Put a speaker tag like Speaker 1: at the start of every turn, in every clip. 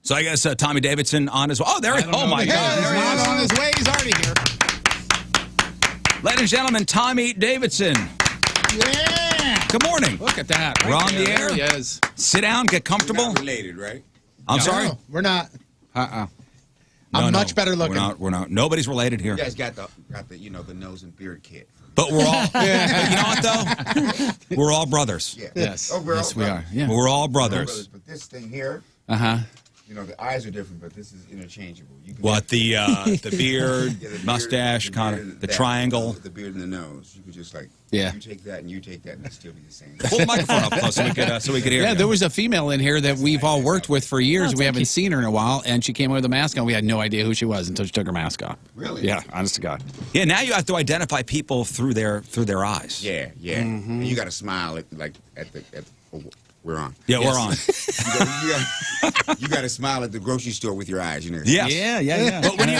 Speaker 1: So I guess Tommy Davidson on his way. Oh, there he is. Oh, my God.
Speaker 2: There he is on his way. He's already here.
Speaker 1: Ladies and gentlemen, Tommy Davidson.
Speaker 2: Yeah.
Speaker 1: Good morning.
Speaker 2: Look at that.
Speaker 1: We're on the air.
Speaker 2: There he is.
Speaker 1: Sit down, get comfortable.
Speaker 3: We're not related, right?
Speaker 1: I'm sorry?
Speaker 4: No, we're not.
Speaker 1: No,
Speaker 4: I'm much better looking.
Speaker 1: We're not. Nobody's related here.
Speaker 3: You guys got the the nose and beard kit.
Speaker 1: But we're all, but you know what, though? We're all brothers.
Speaker 3: Yeah.
Speaker 2: Yes.
Speaker 3: Oh,
Speaker 2: Yes, we are. Yeah.
Speaker 1: We're all brothers.
Speaker 3: But this thing here, the eyes are different, but this is interchangeable. You can
Speaker 1: What, the beard,
Speaker 3: the
Speaker 1: mustache, kind of, the triangle?
Speaker 3: The beard and the nose. You could just
Speaker 2: Yeah.
Speaker 3: you take that and you take that and it'd still be the same.
Speaker 1: Pull the microphone up close so we could hear
Speaker 2: Yeah,
Speaker 1: you.
Speaker 2: there was a female in here that we've all worked with for years. We haven't seen her in a while, and she came with a mask on. We had no idea who she was until she took her mask off.
Speaker 3: Really?
Speaker 2: Yeah, honest to God.
Speaker 1: Yeah, now you have to identify people through their eyes.
Speaker 3: Yeah, yeah. And you got to smile we're on.
Speaker 1: Yeah, we're on.
Speaker 3: You got to smile at the grocery store with your eyes. You know.
Speaker 1: Yes.
Speaker 2: Yeah.
Speaker 1: But when you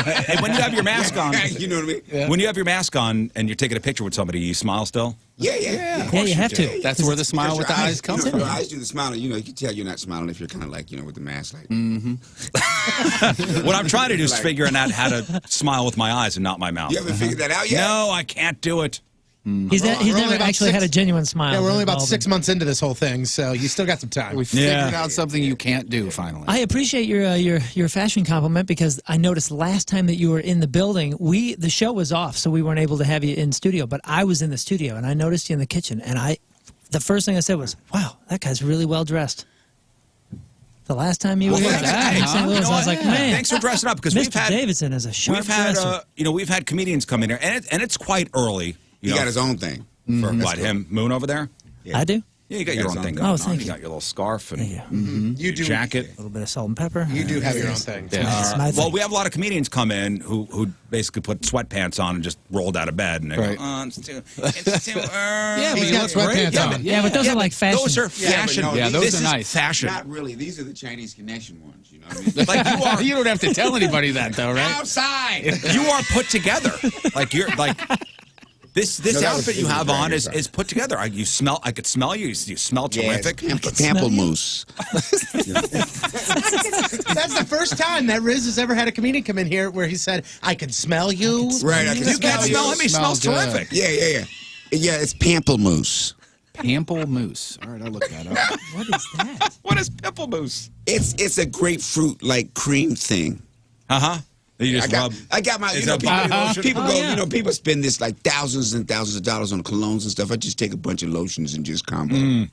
Speaker 1: have your mask on,
Speaker 3: you know what I mean?
Speaker 2: Yeah.
Speaker 1: when you have your mask on and you're taking a picture with somebody, you smile still?
Speaker 3: Yeah.
Speaker 5: Yeah, you have to.
Speaker 2: That's where the smile with the eyes comes
Speaker 3: Your
Speaker 2: from.
Speaker 3: eyes do the smiling. You can tell you're not smiling if you're kind of with the mask.
Speaker 1: What I'm trying to do is figuring out how to smile with my eyes and not my mouth.
Speaker 3: You haven't figured that out yet?
Speaker 1: No, I can't do it.
Speaker 5: He's never actually had a genuine smile.
Speaker 4: Yeah, we're only about 6 months into this whole thing, so you still got some time.
Speaker 2: We figured out something you can't do, finally.
Speaker 5: I appreciate your fashion compliment because I noticed last time that you were in the building, the show was off, so we weren't able to have you in studio, but I was in the studio, and I noticed you in the kitchen, and the first thing I said was, wow, that guy's really well dressed. The last time you were here, in St. Louis, I was like, man.
Speaker 1: Thanks for dressing up because
Speaker 5: Mr. Davidson is a sharp dresser.
Speaker 1: We've had comedians come in here, and it's quite early.
Speaker 3: He got his own thing.
Speaker 1: For what, him, Moon over there?
Speaker 5: I do.
Speaker 1: Yeah, you got your own thing.
Speaker 5: Oh, thank you.
Speaker 1: You got your little scarf and
Speaker 4: You do
Speaker 1: jacket.
Speaker 5: A little bit of salt and pepper.
Speaker 4: You do have your own thing.
Speaker 1: Well, we have a lot of comedians come in who basically put sweatpants on and just rolled out of bed, and they go, oh, it's too
Speaker 2: Yeah,
Speaker 4: He's got sweatpants on.
Speaker 5: Yeah, but those are like fashion.
Speaker 1: Those are fashion.
Speaker 3: Yeah,
Speaker 2: those
Speaker 1: This
Speaker 2: are
Speaker 1: is
Speaker 2: nice.
Speaker 1: fashion.
Speaker 3: Not really. These are the Chinese Connection ones. You know what I mean?
Speaker 1: Like you are.
Speaker 2: You don't have to tell anybody that, though, right?
Speaker 3: Outside.
Speaker 1: You are put together. Like you're like. This outfit you have on is put together. I could smell you. You smell terrific.
Speaker 3: Pamplemousse.
Speaker 4: That's the first time that Riz has ever had a comedian come in here where he said, I can smell you.
Speaker 3: Right, I can
Speaker 1: You can't smell him. He smells terrific.
Speaker 3: Yeah. Yeah, it's pamplemousse.
Speaker 2: Pamplemousse. All right, I'll look that up.
Speaker 5: What is that?
Speaker 1: What is pimplemousse?
Speaker 3: It's a grapefruit cream thing.
Speaker 1: You just rub.
Speaker 3: I got my. People go. People spend this thousands and thousands of dollars on colognes and stuff. I just take a bunch of lotions and just combo.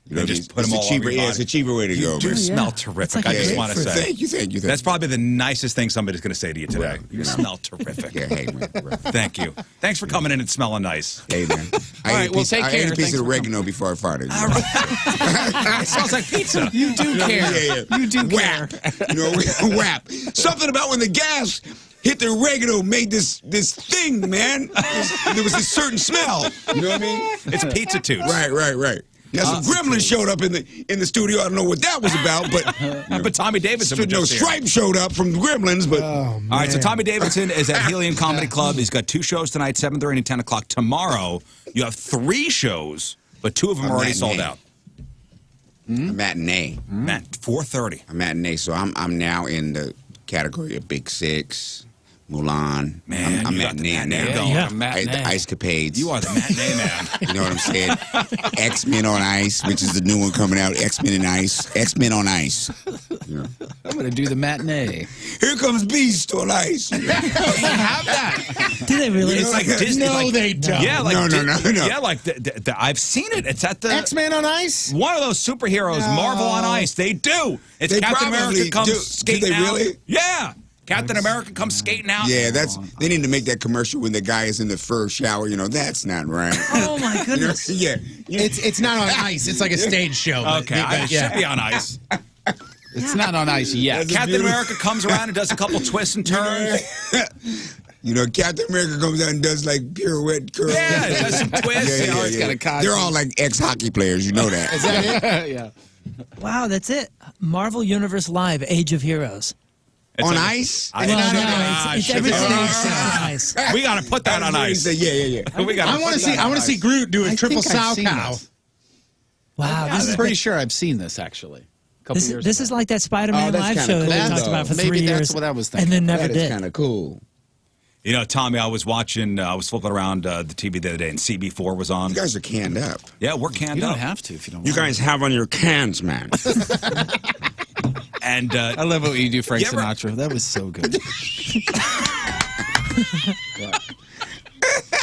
Speaker 1: Just put them all over your body.
Speaker 3: It's a cheaper way to go.
Speaker 1: You do smell terrific. I just want to say.
Speaker 3: Thank you.
Speaker 1: That's probably the nicest thing somebody's going to say to you today. You smell terrific.
Speaker 3: Yeah, hey man.
Speaker 1: Thank you. Thanks for coming in and smelling nice.
Speaker 3: Hey man.
Speaker 2: All right, well, take care.
Speaker 3: I ate a piece of oregano before I farted.
Speaker 1: All right. It smells like pizza.
Speaker 2: You do care.
Speaker 3: Yeah.
Speaker 2: You do care.
Speaker 3: Whap. Something about when the gas hit the oregano made this thing, man. There was a certain smell. You know what I mean?
Speaker 1: It's pizza toots.
Speaker 3: Right. Now some gremlins showed up in the studio. I don't know what that was about, but
Speaker 1: But Tommy Davidson was just here.
Speaker 3: Stripe showed up from the gremlins, but
Speaker 1: All right, so Tommy Davidson is at Helium Comedy Club. He's got 2 shows tonight, 7:30 and 10 o'clock. Tomorrow, you have 3 shows, but 2 of them are already sold out.
Speaker 3: a matinee.
Speaker 1: Matt, 4:30.
Speaker 3: A matinee. So I'm now in the category of Big Six, Mulan.
Speaker 1: Man,
Speaker 3: I'm
Speaker 1: you got the
Speaker 3: matinee
Speaker 1: matinee
Speaker 3: now.
Speaker 1: going.
Speaker 5: Yeah.
Speaker 3: The Ice Capades.
Speaker 1: You are the matinee man.
Speaker 3: You know what I'm saying? X-Men on Ice, which is the new one coming out. X-Men on Ice. X-Men on Ice. You know.
Speaker 2: I'm going to do the matinee.
Speaker 3: Here comes Beast on Ice.
Speaker 1: You have that.
Speaker 5: Do they really?
Speaker 1: It's like Disney.
Speaker 4: No,
Speaker 1: like,
Speaker 4: they don't.
Speaker 1: Yeah, like
Speaker 3: No.
Speaker 1: Yeah, like I've seen it. It's at the
Speaker 4: X-Men on Ice?
Speaker 1: one of those superheroes,
Speaker 4: No.
Speaker 1: Marvel on Ice. They do. It's
Speaker 3: They
Speaker 1: Captain America
Speaker 3: probably
Speaker 1: comes
Speaker 3: do.
Speaker 1: skating
Speaker 3: Do they
Speaker 1: out.
Speaker 3: really?
Speaker 1: Yeah. Captain America comes skating out.
Speaker 3: Yeah, they need to make that commercial when the guy is in the fur shower. That's not right.
Speaker 5: Oh my goodness.
Speaker 3: Yeah.
Speaker 4: It's not on ice. It's like a stage show.
Speaker 1: Okay, it should be on ice.
Speaker 2: It's not on ice yet.
Speaker 1: Captain America comes around and does a couple twists and turns.
Speaker 3: Captain America comes out and does pirouette curls.
Speaker 1: Yeah, it does some twists.
Speaker 3: Yeah,
Speaker 2: It's got a costume.
Speaker 3: They're all ex-hockey players. You know that.
Speaker 4: Is that it?
Speaker 2: Yeah.
Speaker 5: Wow, that's it. Marvel Universe Live, Age of Heroes.
Speaker 3: On ice?
Speaker 5: Well, no, it's every stage on ice.
Speaker 1: We got to put that on ice.
Speaker 3: Yeah.
Speaker 1: We gotta
Speaker 4: I want to see Groot do a triple sow cow.
Speaker 5: Wow,
Speaker 2: I'm pretty sure I've seen this, actually. couple years
Speaker 5: This
Speaker 2: ago.
Speaker 5: is like that Spider-Man
Speaker 3: that's
Speaker 5: live
Speaker 3: kinda
Speaker 5: show that
Speaker 3: cool,
Speaker 5: we talked
Speaker 3: though.
Speaker 5: about for
Speaker 2: Maybe
Speaker 5: 3 years.
Speaker 2: that's what I was thinking.
Speaker 5: And then never
Speaker 3: That is
Speaker 5: did.
Speaker 3: kind of cool.
Speaker 1: You know, Tommy, I was watching, I was flipping around the TV the other day, and CB4 was on.
Speaker 3: You guys are canned up.
Speaker 1: Yeah, we're canned
Speaker 2: You don't
Speaker 1: up.
Speaker 2: have to if you don't
Speaker 3: You
Speaker 2: want.
Speaker 3: guys have on your cans, man.
Speaker 1: And
Speaker 2: I love what you do, Frank
Speaker 1: You ever-
Speaker 2: Sinatra. That was so good.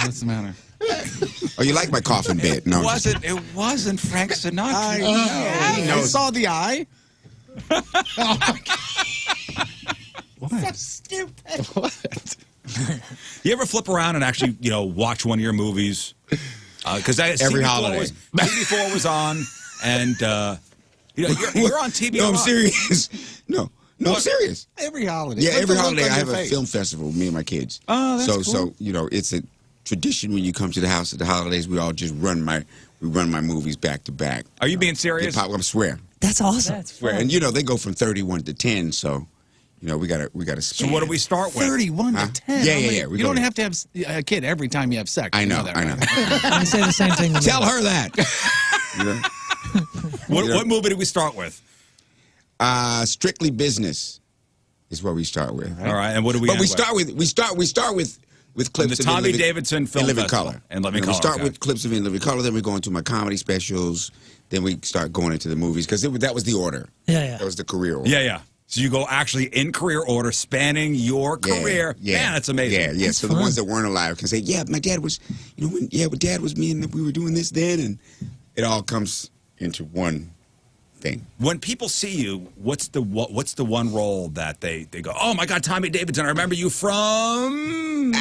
Speaker 2: What's the matter?
Speaker 3: Oh, you like my coffin bit? No.
Speaker 1: it wasn't Frank Sinatra.
Speaker 2: I saw the eye. What?
Speaker 4: Stupid.
Speaker 2: What?
Speaker 1: You ever flip around and actually, you know, watch one of your movies? Because
Speaker 3: Every holiday.
Speaker 1: CB4 was on, and you know, you're on TV.
Speaker 3: No,
Speaker 1: a
Speaker 3: I'm
Speaker 1: lot.
Speaker 3: serious. No, I'm serious.
Speaker 2: Every holiday.
Speaker 3: Yeah,
Speaker 2: Put
Speaker 3: every
Speaker 2: the look
Speaker 3: holiday
Speaker 2: on
Speaker 3: I
Speaker 2: your
Speaker 3: have a
Speaker 2: face.
Speaker 3: film festival with me and my kids.
Speaker 2: Oh, that's cool.
Speaker 3: So you know, it's a tradition when you come to the house at the holidays. We all just run my movies back to back.
Speaker 1: Are you being serious?
Speaker 3: I swear.
Speaker 5: That's awesome.
Speaker 3: Swear. And you know they go from 31 to 10, so you know we gotta
Speaker 1: So what do we start with?
Speaker 2: 31
Speaker 3: Huh?
Speaker 2: to 10.
Speaker 3: Yeah,
Speaker 2: How
Speaker 3: yeah,
Speaker 2: many-
Speaker 3: yeah. We
Speaker 2: You
Speaker 3: go
Speaker 2: don't
Speaker 3: to-
Speaker 2: have to have a kid every time you have sex.
Speaker 3: I
Speaker 2: You
Speaker 3: know,
Speaker 2: that,
Speaker 3: I know.
Speaker 2: right?
Speaker 5: I say the same thing. to me.
Speaker 3: Tell her that. You know?
Speaker 1: What movie did we start with?
Speaker 3: Strictly Business is what we start with.
Speaker 1: All right, and what do we?
Speaker 3: But
Speaker 1: end
Speaker 3: we start with clips
Speaker 1: the
Speaker 3: of
Speaker 1: Tommy
Speaker 3: In Living-
Speaker 1: Davidson Film
Speaker 3: In Living
Speaker 1: Festival.
Speaker 3: Color.
Speaker 1: In Living
Speaker 3: You know,
Speaker 1: Color,
Speaker 3: We start
Speaker 1: okay.
Speaker 3: with clips of In Living Color, then we go into my comedy specials, then we start going into the movies because that was the order.
Speaker 5: Yeah.
Speaker 3: That was the career order.
Speaker 1: Yeah. So you go actually in career order, spanning your career.
Speaker 3: Yeah.
Speaker 1: Man, that's amazing.
Speaker 3: Yeah.
Speaker 5: That's
Speaker 3: So
Speaker 5: fun.
Speaker 3: the ones that weren't alive can say, "Yeah, my dad was, you know, when Dad was me, and we were doing this then," and it all comes into one thing.
Speaker 1: When people see you, what's the one role that they go, "Oh my God, Tommy Davidson, I remember you from."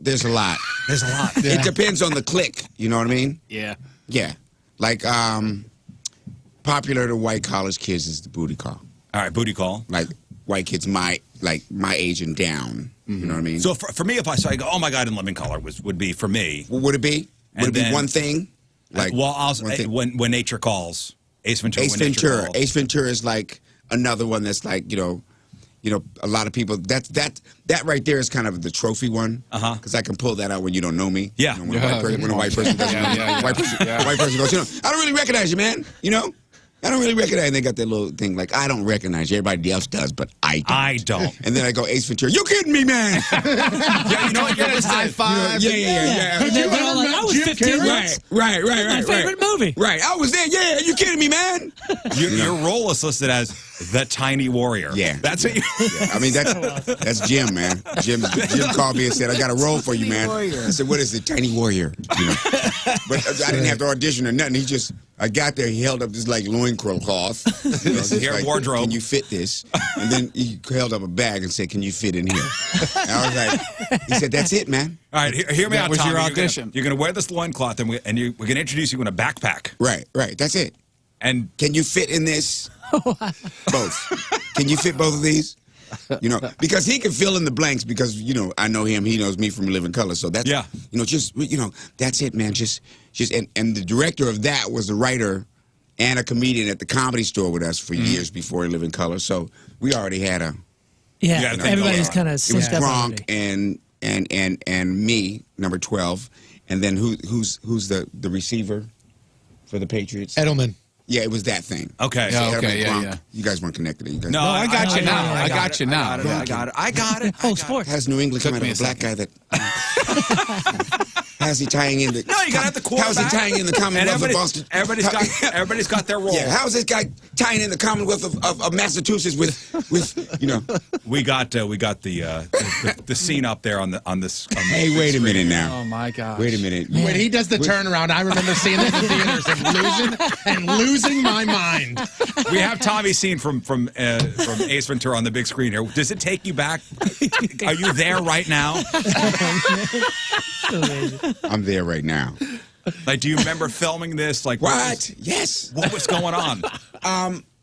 Speaker 3: There's a lot.
Speaker 1: There's a lot.
Speaker 3: It depends on the clique. You know what I mean?
Speaker 2: Yeah.
Speaker 3: Yeah. Like popular to white college kids is the booty call.
Speaker 1: All right, booty call.
Speaker 3: Like white kids my age and down. You know what I mean?
Speaker 1: So for me, if I saw you go, "Oh my God," in Living Color would be for me.
Speaker 3: What would it be? Would
Speaker 1: And
Speaker 3: it be
Speaker 1: then-
Speaker 3: one thing? Like
Speaker 1: Well, also
Speaker 3: one thing?
Speaker 1: when nature calls, Ace Ventura.
Speaker 3: Ace
Speaker 1: When Nature
Speaker 3: Ventura.
Speaker 1: Calls.
Speaker 3: Ace Ventura is like another one that's like, you know, a lot of people that right there is kind of the trophy one. Because I can pull that out when you don't know me.
Speaker 1: Yeah.
Speaker 3: You know, when a white person doesn't know me. White person goes, you know, "I don't really recognize you, man." You know? I don't really recognize. And they got that little thing like, "I don't recognize you. Everybody else does, but I don't."
Speaker 1: I don't.
Speaker 3: And then I go, "Ace Ventura, you kidding me, man?"
Speaker 1: Yeah, you know what? Yeah,
Speaker 2: High five.
Speaker 3: Yeah.
Speaker 5: And they're all like, I was 15
Speaker 3: Right,
Speaker 5: months.
Speaker 3: right.
Speaker 5: My favorite movie.
Speaker 3: Right, I was there. Yeah, you kidding me, man?
Speaker 1: Your role is listed as the Tiny Warrior.
Speaker 3: Yeah.
Speaker 1: That's it.
Speaker 3: Yeah, I mean that's Jim, man. Jim called me and said, "I got a role for you, man." I said, "What is it, Tiny Warrior?" You know? But I didn't have to audition or nothing. I got there. He held up this like loincloth. You know, just
Speaker 1: Here,
Speaker 3: like,
Speaker 1: wardrobe.
Speaker 3: "Can you fit this?" And then he held up a bag and said, "Can you fit in here?" And I was like, he said, "That's it, man."
Speaker 1: All right, hear me
Speaker 2: That
Speaker 1: out,
Speaker 2: was
Speaker 1: Tommy.
Speaker 2: your
Speaker 1: You're gonna-
Speaker 2: audition.
Speaker 1: You're going to wear this loincloth, and we're going to introduce you in a backpack.
Speaker 3: Right. That's it.
Speaker 1: And
Speaker 3: Can you fit in this? Both. Can you fit both of these? You know, because he can fill in the blanks because, you know, I know him, he knows me from Living Color. So that's,
Speaker 1: Yeah.
Speaker 3: you know, that's it, man. And the director of that was a writer and a comedian at the Comedy Store with us for years before Living Color. So we already had
Speaker 5: Yeah,
Speaker 1: gotta think
Speaker 5: everybody's
Speaker 1: about it.
Speaker 5: kind of
Speaker 3: it was
Speaker 5: synced up
Speaker 3: Gronk
Speaker 5: already.
Speaker 3: and me, number 12. And then who's the receiver for the Patriots?
Speaker 4: Edelman.
Speaker 3: Yeah, it was that thing.
Speaker 1: okay.
Speaker 2: Yeah,
Speaker 3: Edelman,
Speaker 2: okay,
Speaker 3: Gronk.
Speaker 2: yeah.
Speaker 3: You guys weren't connected. You guys
Speaker 1: No,
Speaker 2: I got you now. I got
Speaker 1: it.
Speaker 2: you now.
Speaker 1: I got it.
Speaker 5: Oh, sports.
Speaker 3: How's New England
Speaker 2: Took
Speaker 3: coming
Speaker 2: me
Speaker 3: out of
Speaker 2: a
Speaker 3: a black guy that? How's he tying in the?
Speaker 1: No, you got to have the quarterback.
Speaker 3: How's he tying in the Commonwealth of Boston?
Speaker 1: Everybody's got their role.
Speaker 3: Yeah, how's this guy tying in the Commonwealth of Massachusetts with you know?
Speaker 1: We got the scene up there on this.
Speaker 3: Hey, wait a minute now.
Speaker 2: Oh my gosh.
Speaker 3: Wait a minute.
Speaker 4: When he does the turnaround, I remember seeing it in the theaters and losing my mind.
Speaker 1: We have Tommy's scene from Ace Ventura on the big screen here. Does it take you back? Are you there right now?
Speaker 3: I'm there right now.
Speaker 1: Like, do you remember filming this? Like,
Speaker 3: What? Yes.
Speaker 1: What was going on?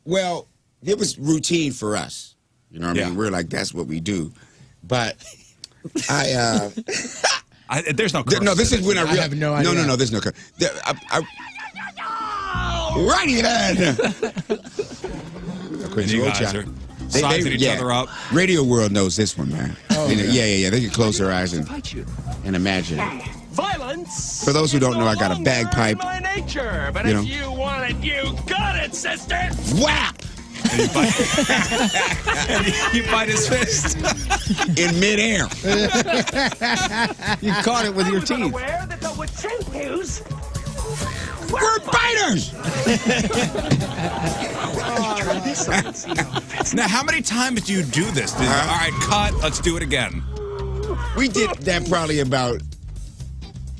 Speaker 3: Well, it was routine for us. You know what I
Speaker 1: Yeah.
Speaker 3: mean? We're like, that's what we do. But
Speaker 1: There's no.
Speaker 3: no, this is when I
Speaker 4: I have no idea.
Speaker 3: No, there's no curse. Righty then.
Speaker 1: And you guys are sizing each other up.
Speaker 3: Radio World knows this one, man. Yeah. They can close their eyes and imagine.
Speaker 6: Violence.
Speaker 3: For those who don't know, I got a bagpipe,
Speaker 6: nature. But
Speaker 3: You
Speaker 6: if
Speaker 3: know.
Speaker 6: you want it, you got it, sister.
Speaker 3: Whap!
Speaker 1: And you bite his fist.
Speaker 3: In midair.
Speaker 2: You caught it with your teeth.
Speaker 6: Aware that the Wachinkus
Speaker 3: We're biters!
Speaker 1: Now, how many times do you do this? All right, cut. Let's do it again.
Speaker 3: We did that probably about,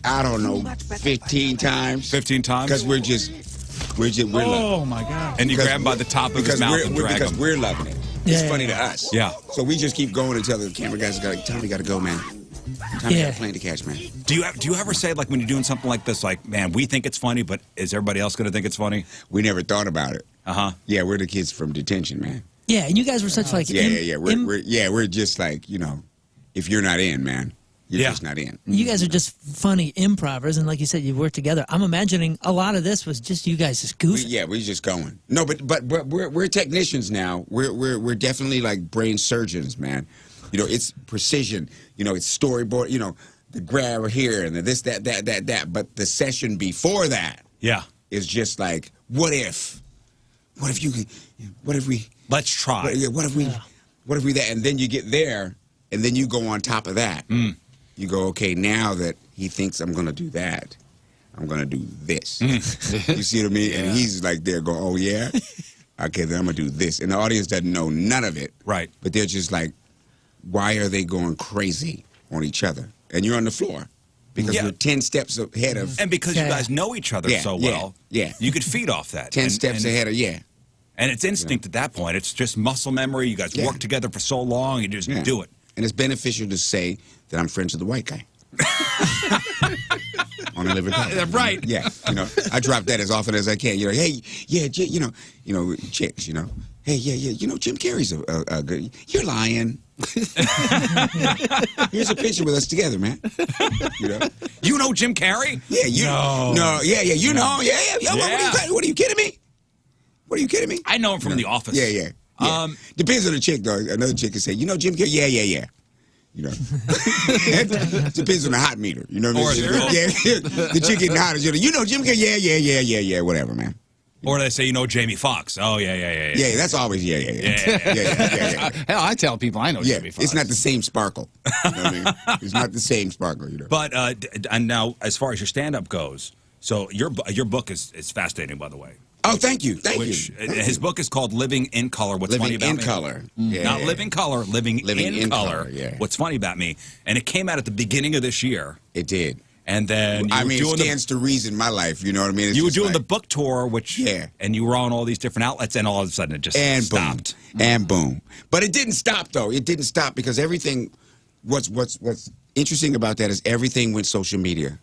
Speaker 3: I don't know, 15 times.
Speaker 1: 15 times?
Speaker 3: Because we're loving
Speaker 2: Oh my God!
Speaker 1: And you grab him by the top of his mouth and drag
Speaker 3: because
Speaker 1: him.
Speaker 3: we're loving it. It's
Speaker 5: Yeah.
Speaker 3: funny to us.
Speaker 1: Yeah.
Speaker 3: So we just keep going until the camera guys go, Tommy got to go, man. Tommy got a plane to catch, man.
Speaker 1: Do you ever say, like, when you're doing something like this, like, man, we think it's funny, but is everybody else going to think it's funny?
Speaker 3: We never thought about it.
Speaker 1: Uh-huh.
Speaker 3: Yeah, we're the kids from detention, man.
Speaker 5: Yeah, and you guys were such like
Speaker 3: Yeah. We're just like, you know, if you're not in, man, you're
Speaker 1: Yeah.
Speaker 3: just not in.
Speaker 5: you guys are just funny improvers, and like you said, you work together. I'm imagining a lot of this was just you guys just goofing.
Speaker 3: We're just going. No, but we're technicians now. We're definitely like brain surgeons, man. You know, it's precision. You know, it's storyboard. You know, the grab here and the this, that. But the session before that
Speaker 1: Yeah.
Speaker 3: is just like, what if? What if you? What if we?
Speaker 1: Let's try.
Speaker 3: What if we? What if we that? And then you get there, and then you go on top of that. You go, okay, now that he thinks I'm going to do that, I'm going to do this. You see what I mean? And he's like there going, oh, yeah? Okay, then I'm going to do this. And the audience doesn't know none of it.
Speaker 1: Right.
Speaker 3: But they're just like, why are they going crazy on each other? And you're on the floor because
Speaker 1: Yeah.
Speaker 3: we're 10 steps ahead of
Speaker 1: And because you
Speaker 5: Yeah.
Speaker 1: guys know each other
Speaker 3: Yeah,
Speaker 1: so
Speaker 3: yeah,
Speaker 1: well,
Speaker 3: yeah.
Speaker 1: you could feed off that.
Speaker 3: 10 steps ahead of,
Speaker 1: And it's instinct at that point. It's just muscle memory. You guys
Speaker 3: Yeah.
Speaker 1: work together for so long, you just do it.
Speaker 3: And it's beneficial to say that I'm friends with the white guy. On a living
Speaker 1: Right.
Speaker 3: Yeah, you know, I drop that as often as I can. You know, hey, yeah, you know, chicks, you know, hey, yeah, you know, Jim Carrey's a good. You're lying. Here's a picture with us together, man. You know,
Speaker 1: You know Jim Carrey?
Speaker 3: yeah, you no, yeah, you know, yeah.
Speaker 1: Yeah.
Speaker 3: What are you kidding me? What are you kidding me?
Speaker 1: I know him from The Office.
Speaker 3: Yeah. Depends on the chick, though. Another chick can say, you know, Jim Carrey? Yeah. You know, depends on the hot meter. You know what I mean?
Speaker 1: Or
Speaker 3: The chick getting hot is, you know, Jim Carrey? Yeah, whatever, man.
Speaker 1: Or they say, you know Jamie Foxx. Oh, yeah.
Speaker 3: Yeah, that's always yeah.
Speaker 2: Hell, I tell people I know
Speaker 3: Yeah,
Speaker 2: Jimmy Fox.
Speaker 3: it's not the same sparkle. You know what I mean? It's not the same sparkle, you know.
Speaker 1: But and now, as far as your stand-up goes, so your book is fascinating, by the way.
Speaker 3: Oh, thank you.
Speaker 1: His book is called Living in Color. What's funny
Speaker 3: Living
Speaker 1: about
Speaker 3: in
Speaker 1: me?
Speaker 3: color.
Speaker 1: Not Living Color, Living in Color.
Speaker 3: Yeah.
Speaker 1: What's funny about me? And it came out at the beginning of this year.
Speaker 3: It did.
Speaker 1: And then you
Speaker 3: I
Speaker 1: were
Speaker 3: mean,
Speaker 1: doing
Speaker 3: it stands to reason my life. You know what I mean? It's
Speaker 1: you were
Speaker 3: just
Speaker 1: doing
Speaker 3: like,
Speaker 1: the book tour, which
Speaker 3: Yeah.
Speaker 1: and you were on all these different outlets, and all of a sudden it just
Speaker 3: and
Speaker 1: stopped.
Speaker 3: boom, and boom. But it didn't stop though. It didn't stop because everything. What's interesting about that is everything went social media.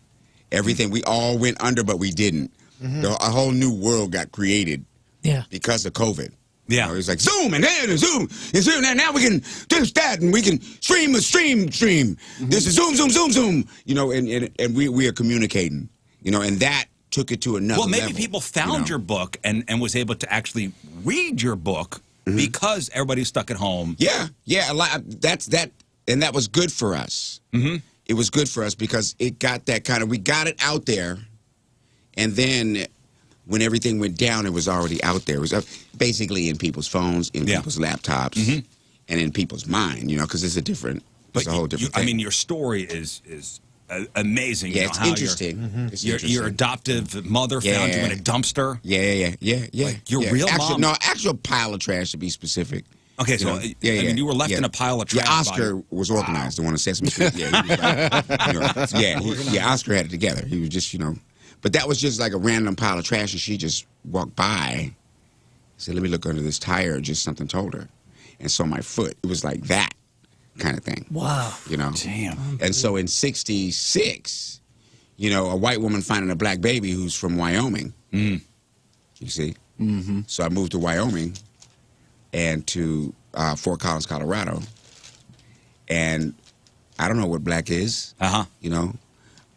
Speaker 3: Everything we all went under, but we didn't. A whole new world got created
Speaker 5: Yeah.
Speaker 3: because of COVID.
Speaker 1: Yeah.
Speaker 3: You know, it's like Zoom and then Zoom and Zoom. And now we can do that and we can stream. This is Zoom. You know, and we are communicating. You know, and that took it to another
Speaker 1: Well, maybe
Speaker 3: level,
Speaker 1: people found
Speaker 3: you know?
Speaker 1: your book and was able to actually read your book because everybody's stuck at home.
Speaker 3: Yeah, a lot. That's that, and that was good for us. It was good for us because it got that kind of. We got it out there, and then when everything went down, it was already out there. It was basically in people's phones, in people's laptops, and in people's mind. You know, because it's a different. It's a whole different thing.
Speaker 1: I mean, your story is amazing.
Speaker 3: Yeah,
Speaker 1: You know,
Speaker 3: it's
Speaker 1: how
Speaker 3: interesting. It's
Speaker 1: Your
Speaker 3: interesting.
Speaker 1: adoptive mother found you in a dumpster.
Speaker 3: Yeah.
Speaker 1: Like, your real
Speaker 3: actual,
Speaker 1: mom.
Speaker 3: No, actual pile of trash to be specific.
Speaker 1: Okay, so I mean, you were left in a pile of trash.
Speaker 3: Yeah, Oscar was organized. The one in Sesame Street. Yeah, he was like, you know, Oscar had it together. He was just, you know, but that was just like a random pile of trash, and she just walked by. Said, "Let me look under this tire." Just something told her, and so my foot. It was like that kind of thing.
Speaker 5: Wow.
Speaker 3: You know.
Speaker 1: Damn.
Speaker 3: And so in '66, you know, a white woman finding a black baby who's from Wyoming. You see. So I moved to Wyoming. And to Fort Collins, Colorado. And I don't know what black is. You know,